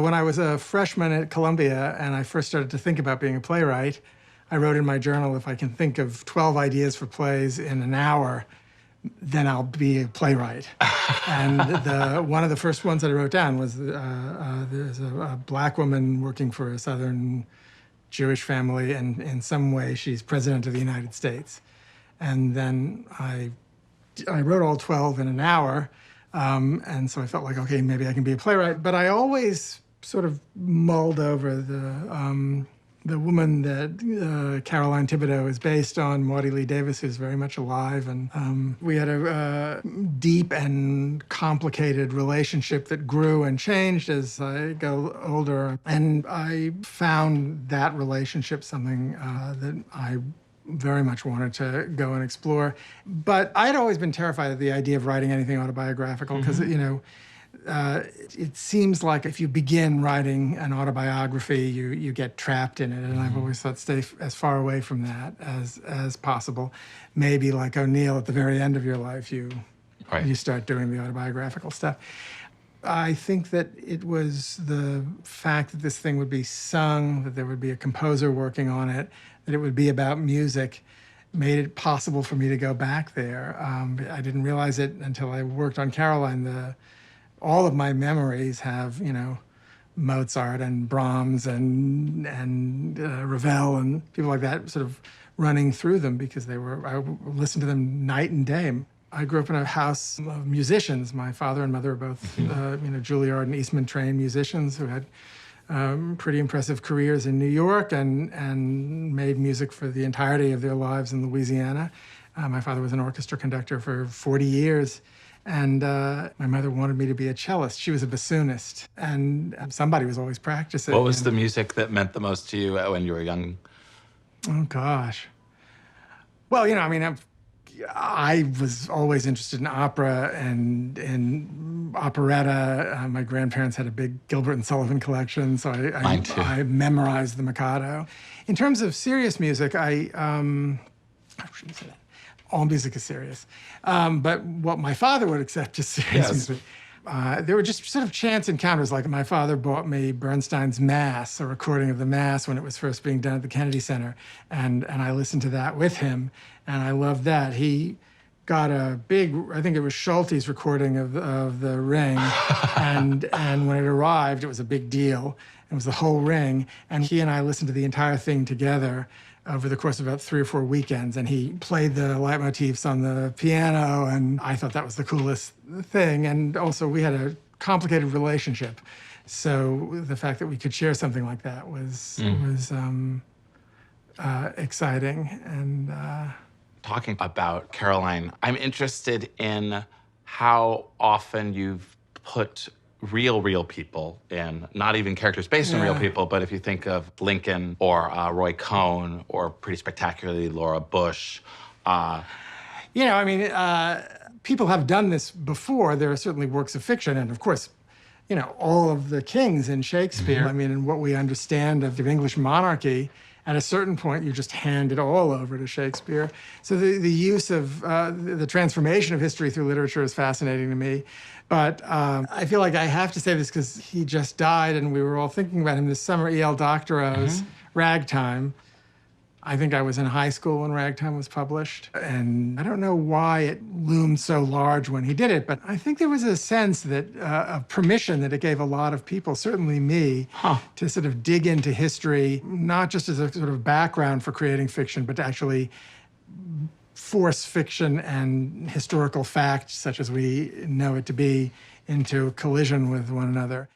When I was a freshman at Columbia and I first started to think about being a playwright, I wrote in my journal, if I can think of 12 ideas for plays in an hour, then I'll be a playwright. And one of the first ones that I wrote down was there's a black woman working for a Southern Jewish family, and in some way she's president of the United States. And then I wrote all 12 in an hour, and so I felt like, okay, maybe I can be a playwright. But I always sort of mulled over the woman that Caroline Thibodeau is based on, Maudie Lee Davis, who's very much alive. And we had a deep and complicated relationship that grew and changed as I got older. And I found that relationship something that I very much wanted to go and explore. But I'd always been terrified of the idea of writing anything autobiographical because, it seems like if you begin writing an autobiography, you get trapped in it. And I've always thought stay as far away from that as possible. Maybe like O'Neill, at the very end of your life, you start doing the autobiographical stuff. I think that it was the fact that this thing would be sung, that there would be a composer working on it, that it would be about music, made it possible for me to go back there. I didn't realize it until I worked on Caroline. All of my memories have, Mozart and Brahms and Ravel and people like that sort of running through them because I listened to them night and day. I grew up in a house of musicians. My father and mother are both, Juilliard and Eastman trained musicians who had pretty impressive careers in New York and made music for the entirety of their lives in Louisiana. My father was an orchestra conductor for 40 years. And my mother wanted me to be a cellist. She was a bassoonist, and somebody was always practicing. What was the music that meant the most to you when you were young? Oh, gosh. Well, I was always interested in opera and in operetta. My grandparents had a big Gilbert and Sullivan collection, so Mine too. I memorized the Mikado. In terms of serious music, I shouldn't say that. All music is serious. But what my father would accept as serious music. There were just sort of chance encounters, like my father bought me Bernstein's Mass, a recording of the Mass when it was first being done at the Kennedy Center, and I listened to that with him, and I loved that. He got a big, I think it was Schulte's recording of the Ring, and when it arrived, it was a big deal. It was the whole Ring, and he and I listened to the entire thing together over the course of about 3 or 4 weekends, and he played the leitmotifs on the piano, and I thought that was the coolest thing. And also, we had a complicated relationship, so the fact that we could share something like that was exciting. And talking about Caroline, I'm interested in how often you've put real people in, not even characters based on real people, but if you think of Lincoln or Roy Cohn or pretty spectacularly Laura Bush. People have done this before. There are certainly works of fiction, and of course, all of the kings in Shakespeare. And what we understand of the English monarchy, at a certain point, you just hand it all over to Shakespeare. So the use of the transformation of history through literature is fascinating to me. But I feel like I have to say this because he just died, and we were all thinking about him this summer. E.L. Doctorow's Ragtime. I think I was in high school when Ragtime was published, and I don't know why it loomed so large when he did it, but I think there was a sense that of permission that it gave a lot of people, certainly me, to sort of dig into history, not just as a sort of background for creating fiction, but to actually force fiction and historical fact, such as we know it to be, into collision with one another.